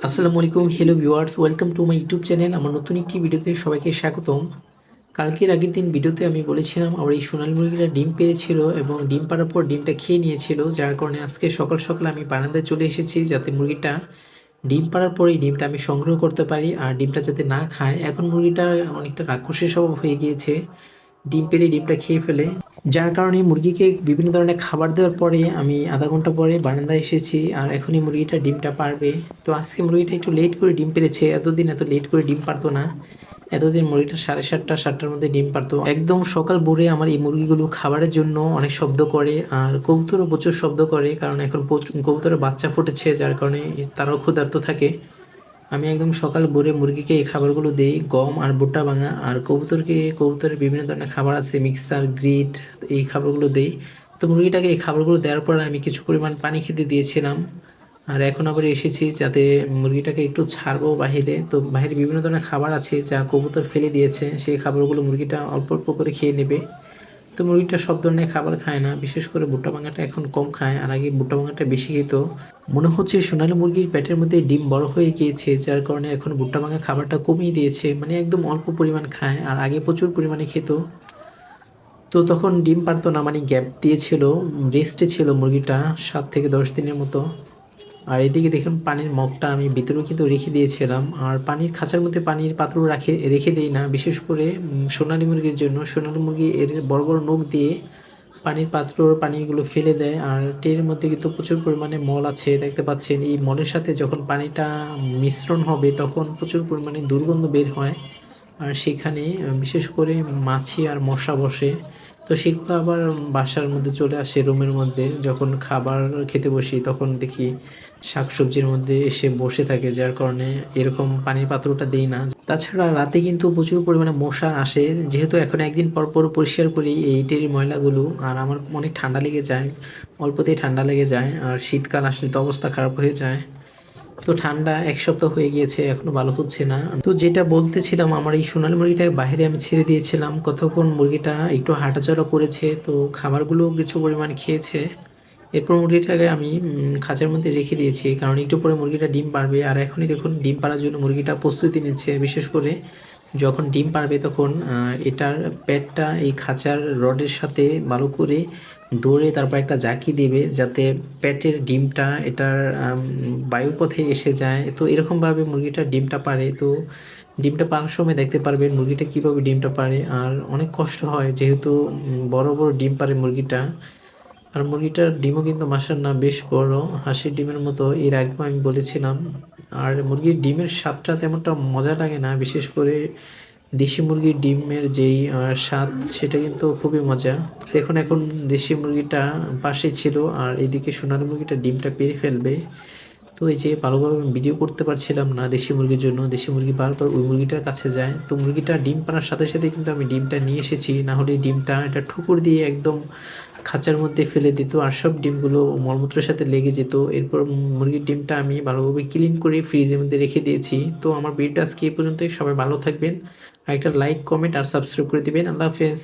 আসসালামু আলাইকুম, hello viewers, welcome to my YouTube channel. আমার নতুন একটি ভিডিওতে সবাইকে স্বাগতম। কালকের আগের দিন ভিডিওতে আমি বলেছিলাম আমার এই সোনালী মুরগিটা ডিম পেড়েছিল এবং ডিম পাড়ার পর ডিমটা খেয়ে নিয়েছিল, যার কারণে আজকে সকাল সকাল আমি বারান্দায় চলে এসেছি যাতে মুরগিটা ডিম পাড়ার পরেই ডিমটা আমি সংগ্রহ করতে পারি আর ডিমটা যাতে না খায়। এখন মুরগিটা অনেকটা রাক্ষসের স্বভাব হয়ে গিয়েছে, ডিম পেড়ে ডিমটা খেয়ে ফেলে, যার কারণে মুরগিকে বিভিন্ন ধরনের খাবার দেওয়ার পরে আমি আধা ঘন্টা পরে বারান্দায় এসেছি আর এখনই মুরগিটা ডিমটা পারবে। তো আজকে মুরগিটা একটু লেট করে ডিম পেড়েছে, এতদিন এত লেট করে ডিম পারতো না। এতদিন মুরগিটা 7:30-7টার মধ্যে ডিম পারতো। একদম সকাল ভোরে আমার এই মুরগিগুলো খাবারের জন্য অনেক শব্দ করে আর কবুতরও প্রচুর শব্দ করে, কারণ এখন কবুতরের বাচ্চা ফুটেছে, যার কারণে তারাও ক্ষুধার্ত থাকে। আমি একদম সকাল ভোরে মুরগিকে এই খাবারগুলো দিই, গম আর ভুট্টা ভাঙা, আর কবুতরের বিভিন্ন ধরনের খাবার আছে, মিক্সার, গ্রিট, এই খাবারগুলো দিই। তো মুরগিটাকে এই খাবারগুলো দেওয়ার পর আমি কিছু পরিমাণ পানি খেতে দিয়েছিলাম। আর এখন আবার এসেছি যাতে মুরগিটাকে একটু ছাড়বো বাহিরে। তো বাহিরে বিভিন্ন ধরনের খাবার আছে যা কবুতর ফেলে দিয়েছে, সেই খাবারগুলো মুরগিটা অল্প অল্প করে খেয়ে নেবে। তো মুরগিটা সব ধরনের খাবার খায় না, বিশেষ করে ভুট্টা ভাঙাটা এখন কম খায়, আর আগে ভুট্টা ভাঙাটা বেশি খেত। মনে হচ্ছে সোনালী মুরগির পেটের মধ্যে ডিম বড় হয়ে গিয়েছে, যার কারণে এখন ভুট্টা ভাঙা খাবারটা কমিয়ে দিয়েছে, মানে একদম অল্প পরিমাণ খায়, আর আগে প্রচুর পরিমাণে খেত। তো তখন ডিম পারতো না, মানে গ্যাপ দিয়েছিল, রেস্টে ছিল মুরগিটা 7 থেকে 10 দিনের মতো। আর এদিকে দেখুন পানির মগটা আমি ভিতরেও কিন্তু রেখে দিয়েছিলাম, আর পানির খাঁচার মধ্যে পানির পাত্র রেখে দিই না, বিশেষ করে সোনালী মুরগির জন্য। সোনালী মুরগি এর বড় বড় নখ দিয়ে পানির পাত্রর পানিগুলো ফেলে দেয়, আর টের মধ্যে কিন্তু প্রচুর পরিমাণে মল আছে, দেখতে পাচ্ছেন। এই মলের সাথে যখন পানিটা মিশ্রণ হবে তখন প্রচুর পরিমাণে দুর্গন্ধ বের হয়, আর সেখানে বিশেষ করে মাছি আর মশা বসে। তো সেগুলো আবার বাসার মধ্যে চলে আসে, রুমের মধ্যে যখন খাবার খেতে বসি তখন দেখি শাকসবজির মধ্যে এসে বসে থাকে, যার কারণে এরকম পানির পাত্রটা দেই না। তাছাড়া রাতে কিন্তু প্রচুর পরিমাণে মশা আসে, যেহেতু এখন একদিন পর পর পরিষ্কার করি এই ইটের ময়লাগুলো, আর আমার অনেক ঠান্ডা লেগে যায়, অল্পতেই ঠান্ডা লেগে যায়, আর শীতকাল আসলে তো অবস্থা খারাপ হয়ে যায়। তো ঠান্ডা 1 সপ্তাহ হয়ে গিয়েছে, এখনো ভালো হচ্ছে না। তো যেটা বলতেছিলাম, আমার এই সোনালী মুরগিটাকে বাইরে আমি ছেড়ে দিয়েছিলাম, কতক্ষণ মুরগিটা একটু হাঁটাচলা করেছে, তো খাবারগুলো কিছু পরিমাণ খেয়েছে। এরপর মুরগিটাকে আমি খাঁচার মধ্যে রেখে দিয়েছি, কারণ একটু পরে মুরগিটা ডিম পারবে, আর এখনই দেখুন ডিম পাড়ার জন্য মুরগিটা প্রস্তুতি নিচ্ছে। বিশেষ করে যখন ডিম পারবে তখন এটার পেটটা এই খাঁচার রডের সাথে ভালো করে ধরে তারপর একটা জাকি দিবে, যাতে পেটের ডিমটা এটার বায়ুপথে এসে যায়। তো এরকমভাবে মুরগিটা ডিমটা পারে। তো ডিমটা পাড়ার সময় দেখতে পারবেন মুরগিটা কীভাবে ডিমটা পারে, আর অনেক কষ্ট হয় যেহেতু বড় বড় ডিম পারে মুরগিটা। আর মুরগিটার ডিমও কিন্তু মাশাআল্লাহ বেশ বড়, হাঁসের ডিমের মতো, এর আগেও আমি বলেছিলাম। আর মুরগির ডিমের স্বাদটা তেমনটা মজা লাগে না, বিশেষ করে দেশি মুরগির ডিমের যেই স্বাদ সেটা কিন্তু খুবই মজা। দেখুন এখন দেশি মুরগিটা পাশে ছিল, আর এদিকে সোনালী মুরগিটা ডিমটা পেড়ে ফেলবে। তো এই যে ভালোভাবে আমি ভিডিও করতে পারছিলাম না দেশি মুরগির জন্য, দেশি মুরগি বারবার ওই মুরগিটার কাছে যায়। তো মুরগিটা ডিম পাড়ার সাথে সাথে কিন্তু আমি ডিমটা নিয়ে এসেছি, না হলে ডিমটা এটা ঠুকুর দিয়ে একদম খাঁচার মধ্যে ফেলে দিত, আর সব ডিমগুলো মলমূত্রের সাথে লেগে যেত। এরপর মুরগির ডিমটা আমি ভালোভাবে ক্লিন করে ফ্রিজের মধ্যে রেখে দিয়েছি। তো আমার ভিডিওটা আজকে এই পর্যন্তই, সবাই ভালো থাকবেন, আর একটা লাইক, কমেন্ট আর সাবস্ক্রাইব করে দিবেন। আল্লাহ হাফেজ।